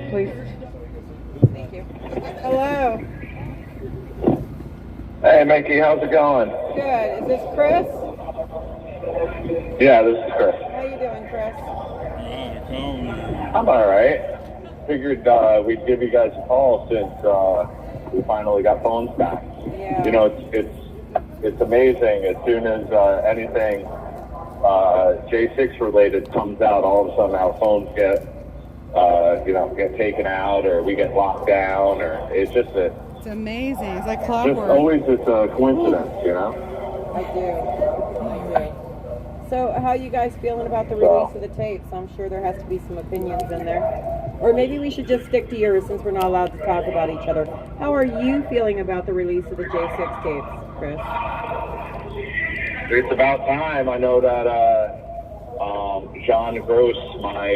please. Thank you. Hello. Hey, Mickey, how's it going? Good. Is this Chris? Yeah, this is Chris. How you doing, Chris? I'm all right. Figured we'd give you guys a call since we finally got phones back. Yeah. You know, it's amazing. As soon as anything J6 related comes out, all of a sudden our phones get taken out, or we get locked down, or it's just a. It's amazing. It's like Just clockwork. always it's a coincidence, you know. I do. So, how are you guys feeling about the release of the tapes? I'm sure there has to be some opinions in there. Or maybe we should just stick to yours since we're not allowed to talk about each other. How are you feeling about the release of the J6 tapes, Chris? It's about time. I know that John Gross, my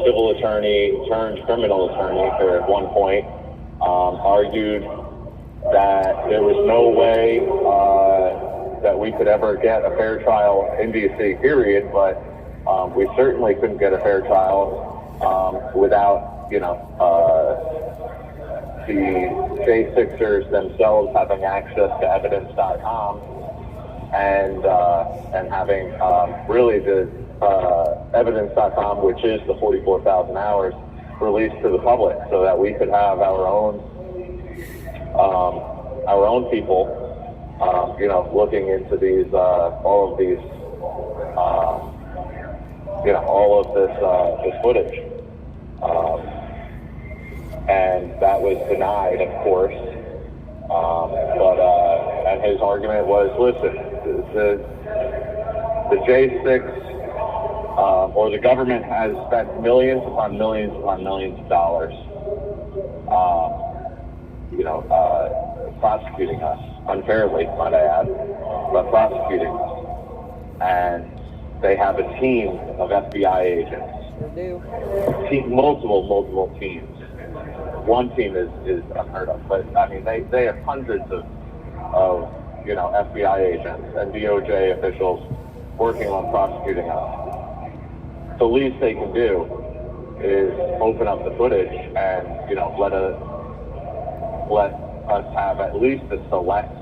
civil attorney turned criminal attorney at one point, argued that there was no way that we could ever get a fair trial in D.C., period, but we certainly couldn't get a fair trial without, the J6ers themselves having access to evidence.com and having really the evidence.com, which is the 44,000 hours, released to the public so that we could have our own people, looking into these, all of these, all of this footage. And that was denied, of course. And his argument was, listen, the J6, or the government has spent millions upon millions upon millions of dollars, prosecuting us unfairly, might I add, but prosecuting us. And they have a team of FBI agents. They do. Multiple teams. One team is unheard of, but I mean they have hundreds of FBI agents and DOJ officials working on prosecuting us. The least they can do is open up the footage and let us have at least a select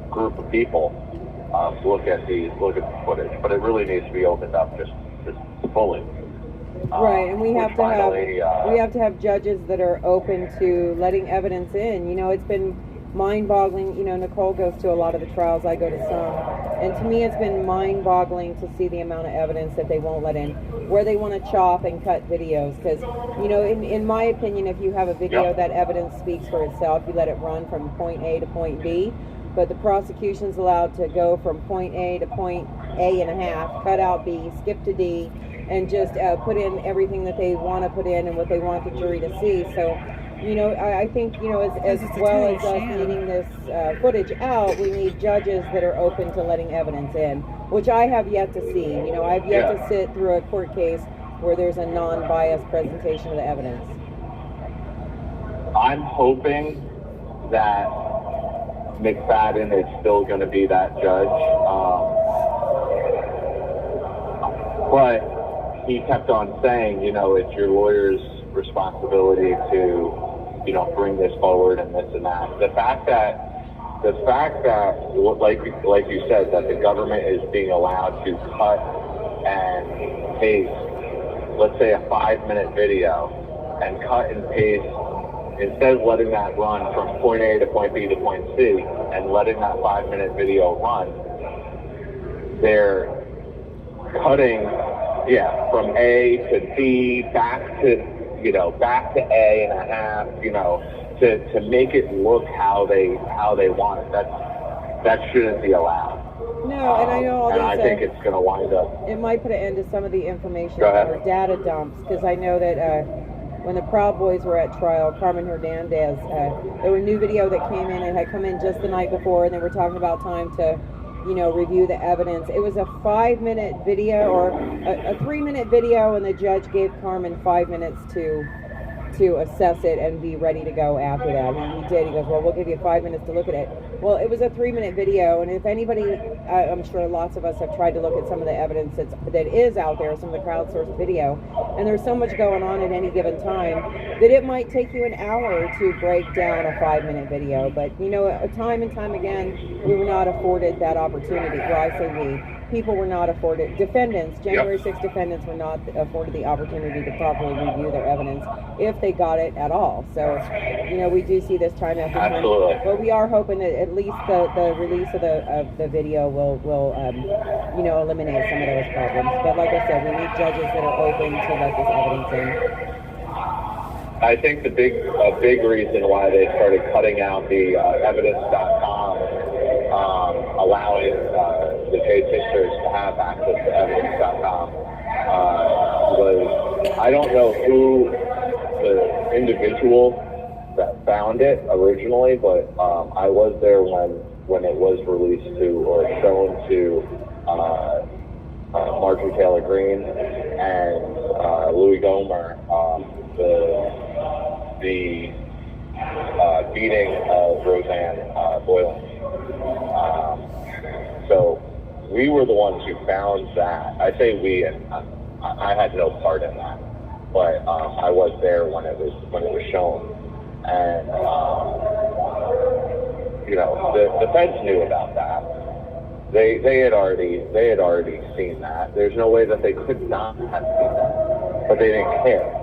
group of people look at the footage, but it really needs to be opened up just fully. Right, and we have to have judges that are open to letting evidence in. It's been mind-boggling. Nicole goes to a lot of the trials. I go to some, and to me, it's been mind-boggling to see the amount of evidence that they won't let in, where they want to chop and cut videos. Because in my opinion, if you have a video, that evidence speaks for itself. You let it run from point A to point B. But the prosecution's allowed to go from point A to point A and a half, cut out B, skip to D, and just put in everything that they want to put in and what they want the jury to see. So, I think, as well as us needing this footage out, we need judges that are open to letting evidence in, which I have yet to see. I've yet to sit through a court case where there's a non-biased presentation of the evidence. I'm hoping that McFadden is still going to be that judge, but he kept on saying, it's your lawyer's responsibility to, bring this forward and this and that. The fact that, like you said, that the government is being allowed to cut and paste, let's say a 5-minute video, and cut and paste. Instead of letting that run from point A to point B to point C and letting that 5-minute video run, they're cutting, from A to D back to A and a half, to make it look how they want it. That shouldn't be allowed. No, and I know all and these. I think it's going to wind up. It might put an end to some of the information or data dumps, because I know that. When the Proud Boys were at trial, Carmen Hernandez, there was a new video that came in. It had come in just the night before, and they were talking about time to, review the evidence. It was a 5-minute video or a 3-minute video, and the judge gave Carmen 5 minutes to to assess it and be ready to go after that. And he did. He goes, well, we'll give you 5 minutes to look at it. Well, it was a 3-minute video, and if anybody, I'm sure lots of us have tried to look at some of the evidence that is out there, some of the crowdsourced video, and there's so much going on at any given time that it might take you an hour to break down a 5-minute video. But, you know, time and time again, we were not afforded that opportunity. Well, I say we. People were not afforded, defendants, January 6th defendants were not afforded the opportunity to properly review their evidence if they got it at all. So, you know, we do see this time after time. Absolutely. But we are hoping that at least the release of the video will you know, eliminate some of those problems. But like I said, we need judges that are open to let this evidence in. I think a big reason why they started cutting out the evidence.com, allowing the J6ers to have access to evidence.com, was, I don't know who the individual that found it originally, but I was there when it was released to or shown to Marjorie Taylor Greene and Louis Gohmert, the beating of Roseanne Boylan. So we were the ones who found that. I say we, and I had no part in that, but I was there when it was shown, and you know, the feds knew about that. They had already seen that. There's no way that they could not have seen that, but they didn't care.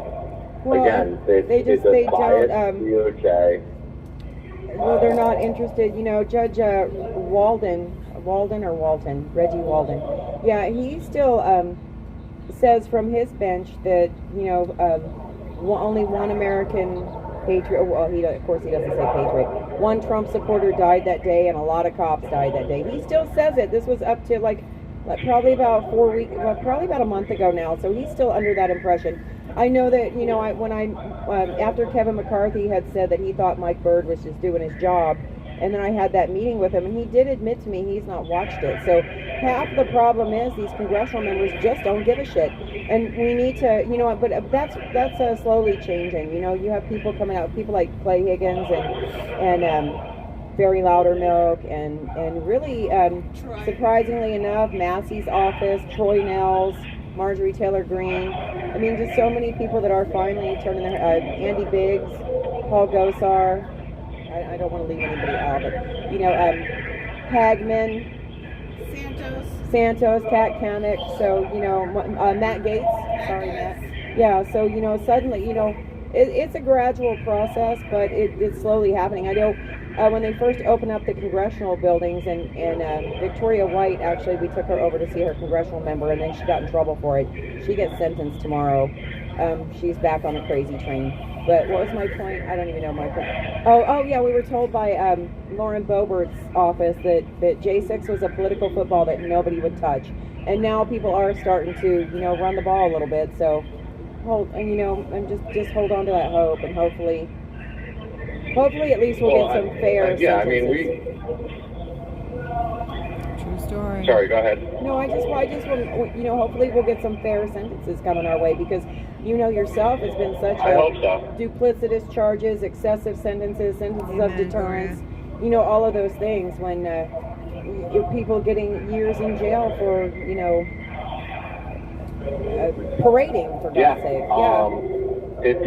Well, again, they don't. DOJ. Well, they're not interested. You know, Judge Walden, Reggie Walden. Yeah, he still says from his bench that, you know, only one American patriot. Well, of course he doesn't say patriot. One Trump supporter died that day, and a lot of cops died that day. He still says it. This was up to like probably about 4 weeks, well, probably about a month ago now. So he's still under that impression. I know that, you know, after Kevin McCarthy had said that he thought Mike Byrd was just doing his job, and then I had that meeting with him, and he did admit to me he's not watched it. So half the problem is these congressional members just don't give a shit, and we need to, you know, but that's slowly changing. You know, you have people coming out, people like Clay Higgins and Barry Loudermilk, and really surprisingly enough, Massey's office, Troy Nehls, Marjorie Taylor Greene. I mean, just so many people that are finally turning their Andy Biggs, Paul Gosar. I don't want to leave anybody out, but, you know, Hagman, Santos, Kat Kamek. So, you know, Matt Gaetz. Sorry, Matt. Yeah. So, you know, suddenly, you know, it's a gradual process, but it's slowly happening. I know. When they first opened up the congressional buildings, and Victoria White, actually, we took her over to see her congressional member, and then she got in trouble for it. She gets sentenced tomorrow. She's back on the crazy train. But what was my point? I don't even know my point. Oh yeah, we were told by Lauren Boebert's office that J6 was a political football that nobody would touch. And now people are starting to, you know, run the ball a little bit. So you know, and just hold on to that hope, and hopefully at least we'll get some fair sentences. I mean, True story. Sorry, go ahead. No, I just want, you know, hopefully we'll get some fair sentences coming our way, because you know yourself, it's been such duplicitous charges, excessive sentences of deterrence, you know, all of those things, when people getting years in jail for, you know, parading, for God's sake. Yeah. If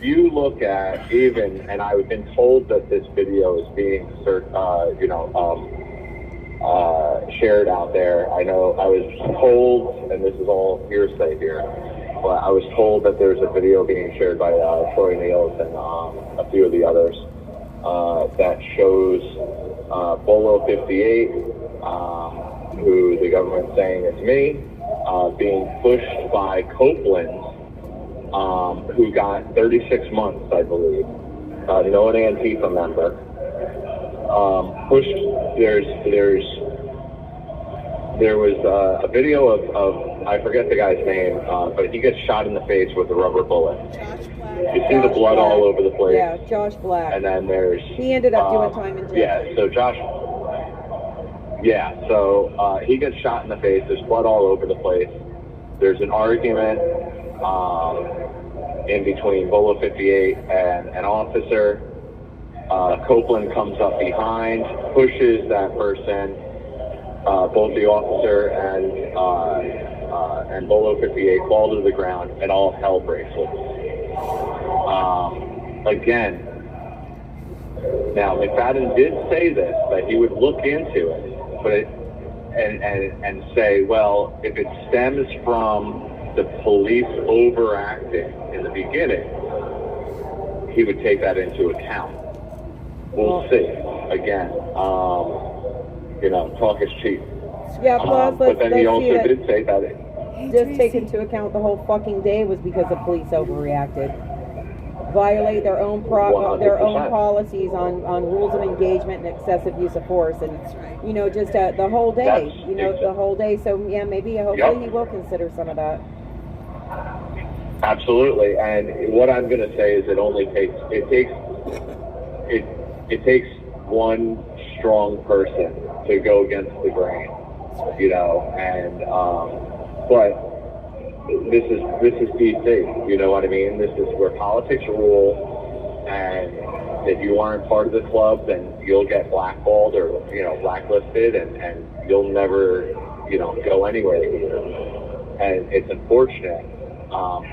you look at even, and I've been told that this video is being shared out there. I know I was told, and this is all hearsay here, but I was told that there's a video being shared by Troy Nehls and a few of the others that shows Bolo 58, who the government's saying it's me, being pushed by Quaglin, who got 36 months, I believe. No, an Antifa member. Pushed. There was a video of I forget the guy's name, but he gets shot in the face with a rubber bullet. You see the blood all over the place. Yeah, Josh Black. And then he ended up doing time in jail. Yeah, so Josh. Yeah, so he gets shot in the face. There's blood all over the place. there's an argument in between Bolo 58 and an officer. Copeland comes up behind, pushes that person, both the officer and Bolo 58 fall to the ground, and all hell breaks loose. Again, now McFadden did say this, that he would look into it, but and say, well, if it stems from the police overacting in the beginning, he would take that into account. We'll see. Again, talk is cheap. Yeah, plus, but then he also did say that just take into account the whole fucking day was because the police overreacted. Violate their own policies on rules of engagement and excessive use of force, and just the whole day. The whole day. So yeah, maybe hopefully he will consider some of that. Absolutely. And what I'm going to say is it takes one strong person to go against the grain, but this is DC, you know what I mean? This is where politics rule, and if you aren't part of the club, then you'll get blackballed or, blacklisted, and you'll never, go anywhere. And it's unfortunate.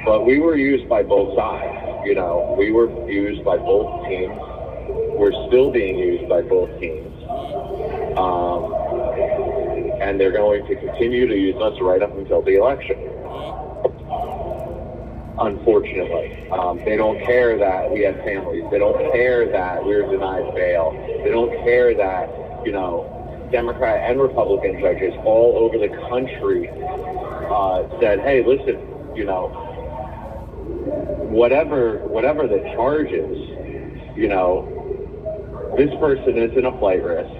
But we were used by both sides, we were used by both teams. We're still being used by both teams. And they're going to continue to use us right up until the election. Unfortunately, they don't care that we have families. They don't care that we're denied bail. They don't care that, Democrat and Republican judges all over the country said, hey, listen, whatever the charges, this person isn't a flight risk.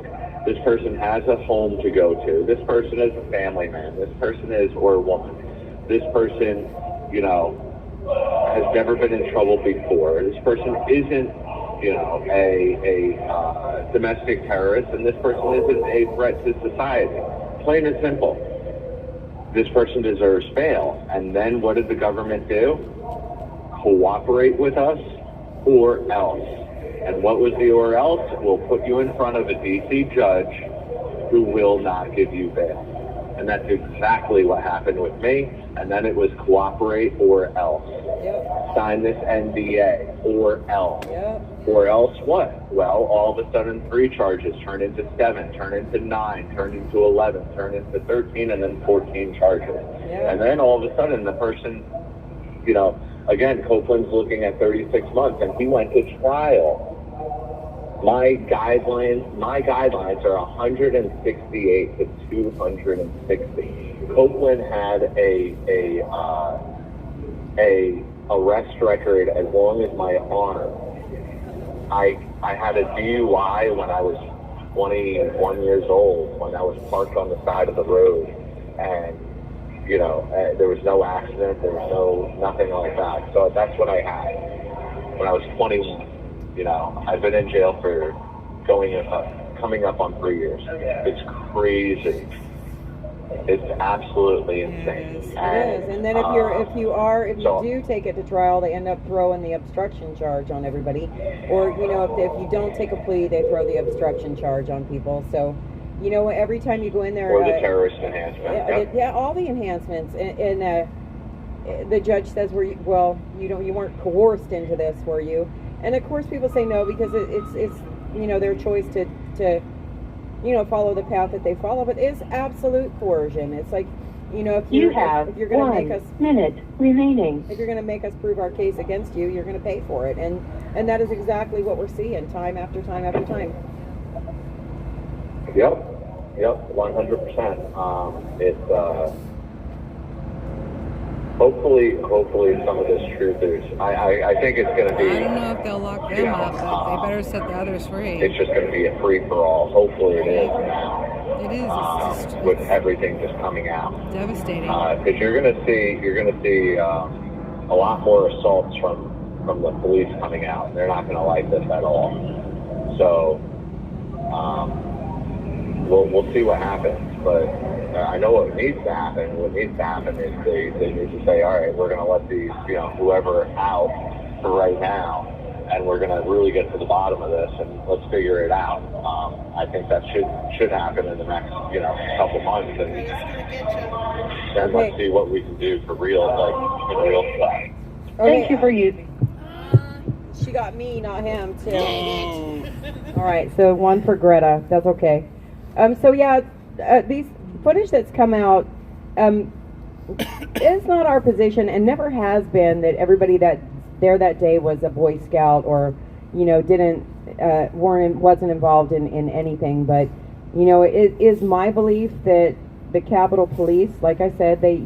This person has a home to go to. This person is a family man. This person is, or a woman. This person, has never been in trouble before. This person isn't, a domestic terrorist, and this person isn't a threat to society. Plain and simple. This person deserves bail. And then what did the government do? Cooperate with us or else. And what was the or else? We'll put you in front of a DC judge who will not give you bail. And that's exactly what happened with me. And then it was cooperate or else. Yep. Sign this NDA or else. Yep. Or else what? Well, all of a sudden 3 charges turn into 7, turn into 9, turn into 11, turn into 13, and then 14 charges. Yep. And then all of a sudden the person, again, Copeland's looking at 36 months, and he went to trial. My guidelines are 168 to 260. Copeland had a arrest record as long as my honor. I had a DUI when I was 21 years old, when I was parked on the side of the road, and there was no accident, there was nothing like that. So that's what I had when I was 21. I've been in jail for coming up on 3 years. It's crazy. It's absolutely insane. Yes, it is. And then if you do take it to trial, they end up throwing the obstruction charge on everybody. Or, if you don't take a plea, they throw the obstruction charge on people. So, every time you go in there... Or the terrorist enhancement. Yeah, all the enhancements. And the judge says, you weren't coerced into this, were you? And of course people say no, because it's their choice to follow the path that they follow, but it's absolute coercion. It's like, if you're going to make us 1 minute remaining. If you're going to make us prove our case against you, you're going to pay for it. And that is exactly what we're seeing time after time after time. Yep, 100%. It's hopefully some of this truth is, I think it's going to be... I don't know if they'll lock them up, but they better set the others free. It's just going to be a free-for-all. Hopefully it is now. It is. It's with everything just coming out. Devastating. Because you're going to see a lot more assaults from the police coming out. They're not going to like this at all. So we'll see what happens. but I know what needs to happen. What needs to happen is they need to say, all right, we're going to let these, whoever out for right now, and we're going to really get to the bottom of this, and let's figure it out. I think that should happen in the next, couple months, and then let's see what we can do for real, in real stuff. Thank you for using. She got me, not him, too. All right, so one for Greta. That's okay. These footage that's come out is not our position, and never has been that everybody that there that day was a Boy Scout or wasn't involved in anything. But it is my belief that the Capitol Police, like I said, they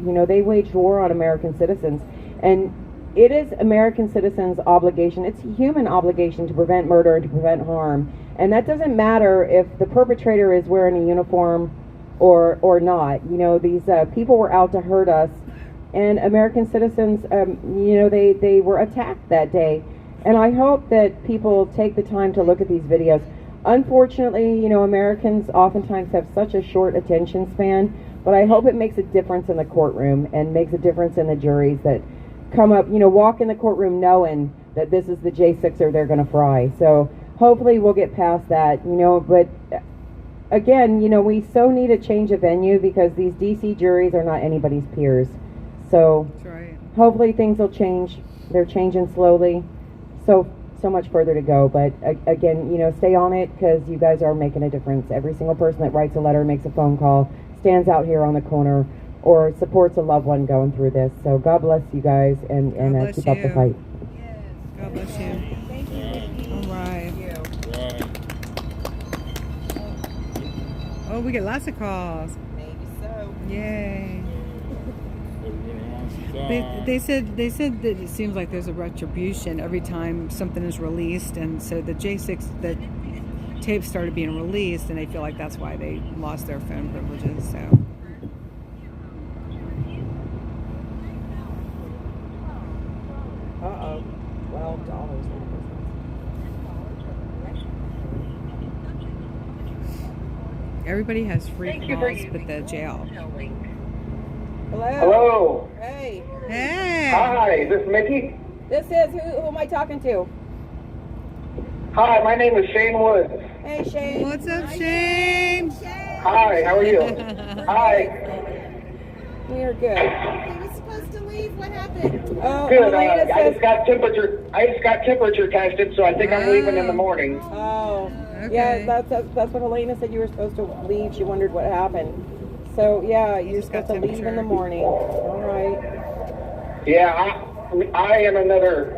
waged war on American citizens, and it is American citizens' obligation. It's a human obligation to prevent murder and to prevent harm, and that doesn't matter if the perpetrator is wearing a uniform or not. These people were out to hurt us, and American citizens, they were attacked that day. And I hope that people take the time to look at these videos. Unfortunately, Americans oftentimes have such a short attention span, but I hope it makes a difference in the courtroom and makes a difference in the juries that come up, walk in the courtroom knowing that this is the J6er they're going to fry. So hopefully we'll get past that, but again, we so need a change of venue because these DC juries are not anybody's peers. So That's right. Hopefully things will change. They're changing slowly. So much further to go. But again, stay on it because you guys are making a difference. Every single person that writes a letter, makes a phone call, stands out here on the corner, or supports a loved one going through this. So God bless you guys and keep up the fight. Yes. God bless you. Thank you. All right. Oh, we get lots of calls. Maybe so. Yay. They said that it seems like there's a retribution every time something is released, and so the the tapes started being released, and they feel like that's why they lost their phone privileges. So. $12. Everybody has free calls but the jail. Hello. Hello. Hey. Hey. Hi, is this Mickey? This is who am I talking to? Hi, my name is Shane Woods. Hey, Shane. What's up, Shane? Hi, how are you? Hi. We are good. He was supposed to leave. What happened? Oh, Good. Elena I says. just got temperature tested, so I think I'm leaving in the morning. Oh, Okay. yeah. That's what Helena said. You were supposed to leave. She wondered what happened. So yeah, you're just got supposed to leave in the temperature. morning. All right. Yeah, I am another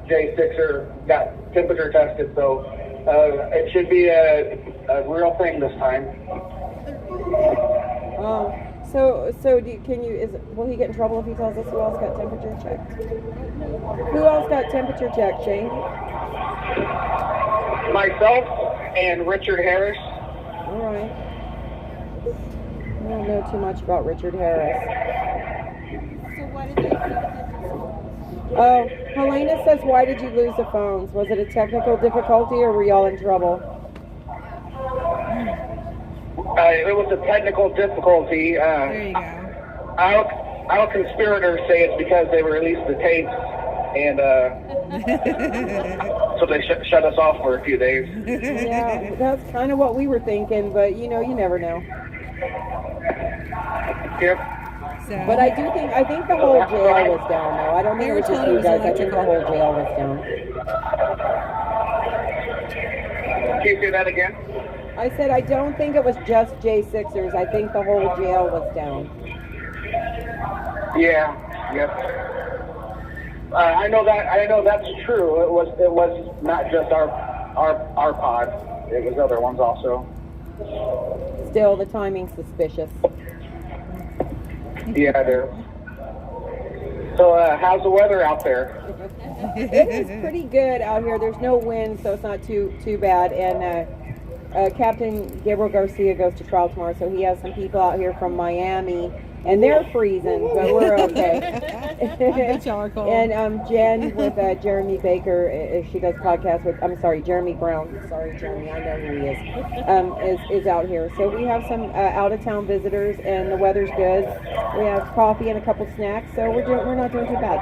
J6er got temperature tested, so it should be a real thing this time. Oh, will he get in trouble if he tells us who else got temperature checked? Who else got temperature checked, Shane? Myself and Richard Harris. All right. I don't know too much about Richard Harris. So what did they say? Oh, Helena says, why did you lose the phones? Was it a technical difficulty or were y'all in trouble? It was a technical difficulty. There you go. Our conspirators say it's because they released the tapes, and so they shut us off for a few days. Yeah, that's kind of what we were thinking, but you never know. Yep. So, But I think the whole jail was down though. I don't think They it were was just telling you us guys. I think the electrical. whole jail was down. Can you say that again? I said I don't think it was just J6ers. I think the whole jail was down. Yeah. Yep. I know that's true. It was not just our pod. It was other ones also. Still, the timing's suspicious. Yeah, there. So, how's the weather out there? It is pretty good out here. There's no wind, so it's not too bad. And Captain Gabriel Garcia goes to trial tomorrow, so he has some people out here from Miami And they're freezing, but we're okay. I bet y'all are cold. And Jen with Jeremy Baker, she does podcasts with, I'm sorry, Jeremy Brown. Sorry, Jeremy, I know who he is out here. So we have some out-of-town visitors, and the weather's good. We have coffee and a couple snacks, so we're not doing too bad.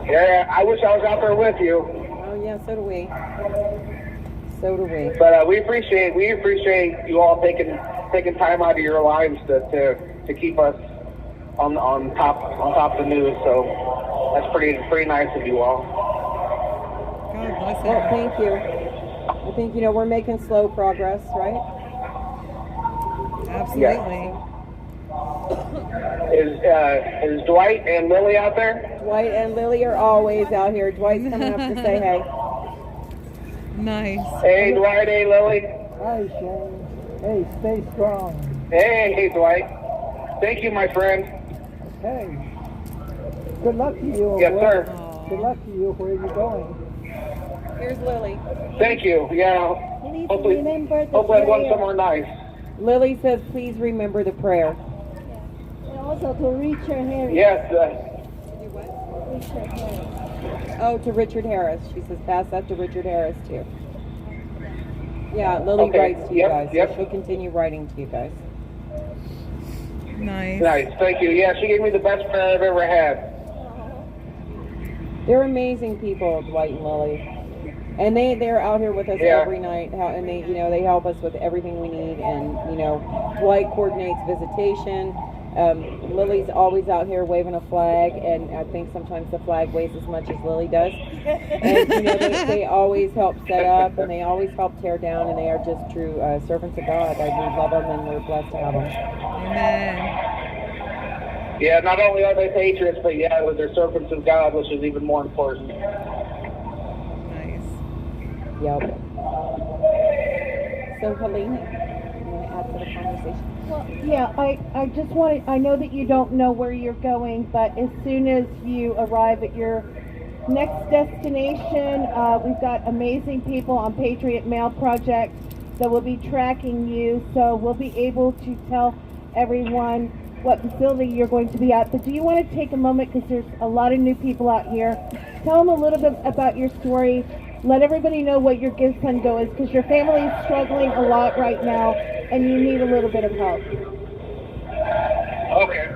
Yeah, I wish I was out there with you. Oh yeah, so do we. So do we. But we appreciate you all taking time out of your lives to keep us on top of the news. So that's pretty nice of you all. God bless Well, her. thank you. I think we're making slow progress, right? Absolutely. Is Dwight and Lily out there? Dwight and Lily are always out here. Dwight's coming up to say hey. Nice. Hey, Dwight. Hey, Lily. Hi, Shane. Hey, stay strong. Hey, Dwight. Thank you, my friend. Hey, good luck to you. Yes, sir. Good luck to you where you're going. Here's Lily. Thank you. Yeah. Please Hopefully remember the I'm going prayer. somewhere nice. Lily says, please remember the prayer. And also to Richard Harris. Yes. Richard Harris. Oh, to Richard Harris. She says, pass that to Richard Harris, too. Yeah, Lily Okay. writes to you Yep, guys. So yep. she'll continue writing to you guys. Nice. Nice. Thank you. Yeah, she gave me the best prayer I've ever had. They're amazing people, Dwight and Lily. And they're out here with us Yeah. every night. And they they help us with everything we need. And Dwight coordinates visitation. Lily's always out here waving a flag, and I think sometimes the flag weighs as much as Lily does. And they always help set up, and they always help tear down, and they are just true servants of God. We love them, and we're blessed to have them. Amen. Yeah, not only are they patriots, but they're servants of God, which is even more important. Nice. Yep. So Helene, you want to add to the conversation? Well, yeah, I just wanted, I know that you don't know where you're going, but as soon as you arrive at your next destination, we've got amazing people on Patriot Mail Project that will be tracking you, so we'll be able to tell everyone what facility you're going to be at. But do you want to take a moment, because there's a lot of new people out here, tell them a little bit about your story, let everybody know what your Give Sun Go is, because your family is struggling a lot right now, and you need a little bit of help. Okay.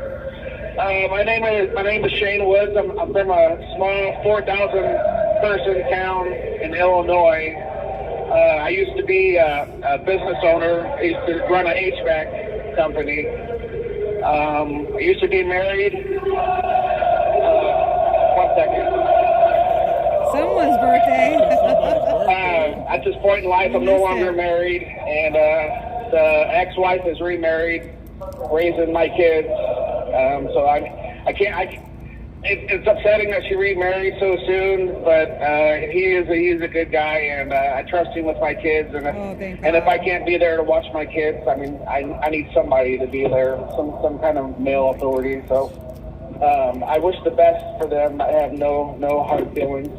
My name is Shane Woods. I'm from a small 4,000 person town in Illinois. I used to be a business owner. I used to run an HVAC company. I used to be married. One second. Someone's birthday. At this point in life, I'm no longer married, and the ex-wife is remarried, raising my kids. So I can't. It's upsetting that she remarried so soon, but he's a good guy, and I trust him with my kids. And if I can't be there to watch my kids, I mean, I need somebody to be there, some kind of male authority. So I wish the best for them. I have no hard feelings.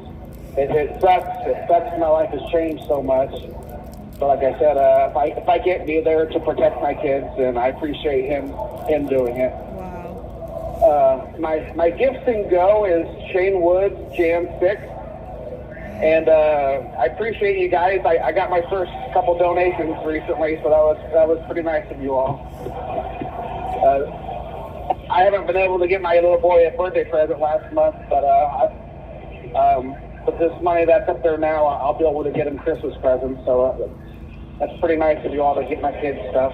It sucks. My life has changed so much. But like I said, if I can't be there to protect my kids, then I appreciate him doing it. Wow. My gifts and go is Shane Woods, Jan 6. And I appreciate you guys. I got my first couple donations recently, so that was pretty nice of you all. I haven't been able to get my little boy a birthday present last month, but with this money that's up there now, I'll be able to get him Christmas presents. So that's pretty nice of you all to get my kids stuff.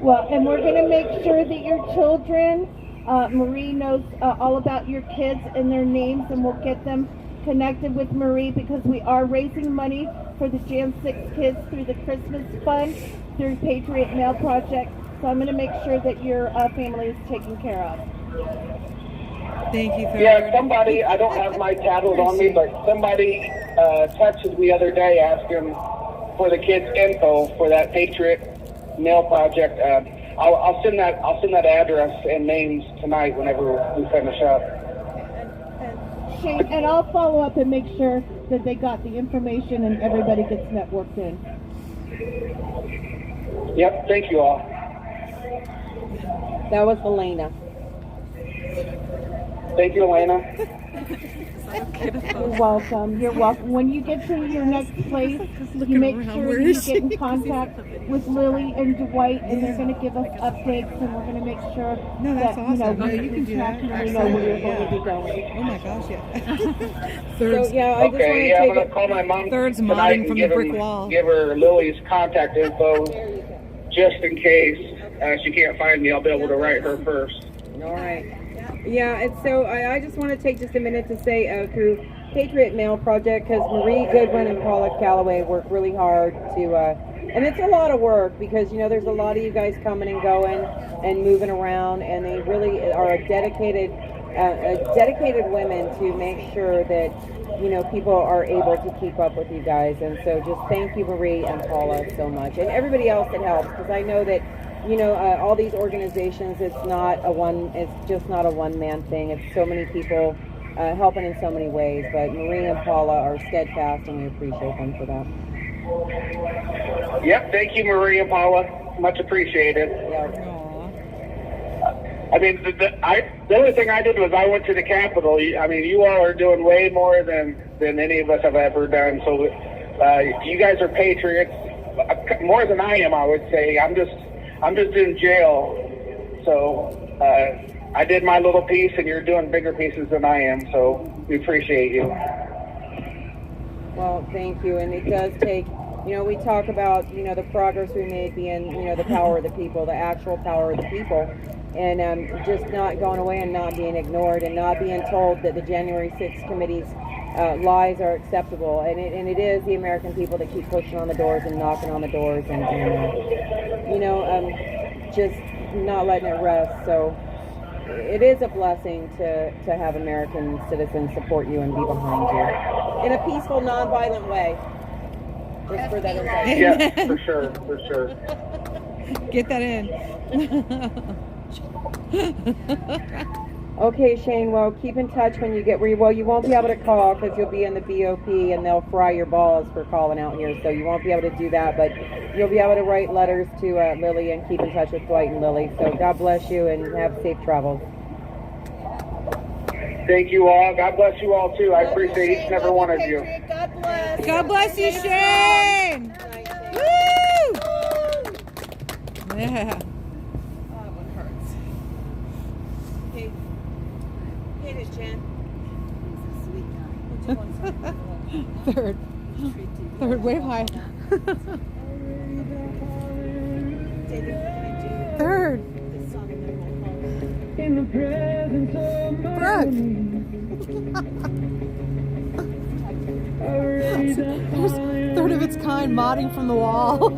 Well, and we're going to make sure that your children, Marie knows all about your kids and their names, and we'll get them connected with Marie, because we are raising money for the Jan 6 kids through the Christmas Fund, through Patriot Mail Project. So I'm going to make sure that your family is taken care of. Thank you. Yeah, somebody, I don't have my tattles on me, but somebody texted me the other day asking for the kids' info for that Patriot Mail Project. I'll send that address and names tonight whenever we finish up. Shane, and I'll follow up and make sure that they got the information and everybody gets networked in. Yep, thank you all. That was Helena. Thank you, Elena. You're welcome. You're welcome. When you get to your next place, you make sure you get in contact with Lily and Dwight, and they're going to give us updates, and we're going to make sure No, that's that awesome. No, we you can do track that. and we know where you're Absolutely, going to be going. Oh my gosh, yeah. So Third's, yeah, I just want Okay, to yeah, I'm take gonna it. call my mom Third's tonight modding and from the give brick wall. give her Lily's contact info just in case she can't find me. I'll be able to write her first. All right. Yeah, and so I just want to take just a minute to say through Patriot Mail Project, because Marie Goodwin and Paula Calloway work really hard to, and it's a lot of work because, you know, there's a lot of you guys coming and going and moving around, and they really are dedicated women to make sure that, you know, people are able to keep up with you guys. And so just thank you, Marie and Paula, so much, and everybody else that helps, because I know that, you know, all these organizations, it's just not a one-man thing. It's so many people helping in so many ways, but Marie and Paula are steadfast, and we appreciate them for that. Yep, thank you, Marie and Paula. Much appreciated. Yeah. I mean, the only thing I did was I went to the Capitol. I mean, you all are doing way more than any of us have ever done. So you guys are patriots, more than I am, I would say. I'm just in jail. So I did my little piece, and you're doing bigger pieces than I am. So we appreciate you. Well, thank you. And it does take, you know, we talk about, you know, the progress we made being, you know, the power of the people, the actual power of the people, and just not going away and not being ignored and not being told that the January 6th committee's lies are acceptable. And it is the American people that keep pushing on the doors and knocking on the doors and you know, just not letting it rest. So it is a blessing to have American citizens support you and be behind you in a peaceful, nonviolent way. Just for that insight. Yeah, for sure. Get that in. Okay, Shane, well, keep in touch when you get where you, well, you won't be able to call because you'll be in the BOP and they'll fry your balls for calling out here, so you won't be able to do that, but you'll be able to write letters to Lily and keep in touch with Dwight and Lily. So God bless you and have safe travels. Thank you all. God bless you all, too. I appreciate each and every one of you. God bless. God bless you, Shane. Woo! Yeah. Third, wave high. Third. Brooke. There's third of its kind modding from the wall.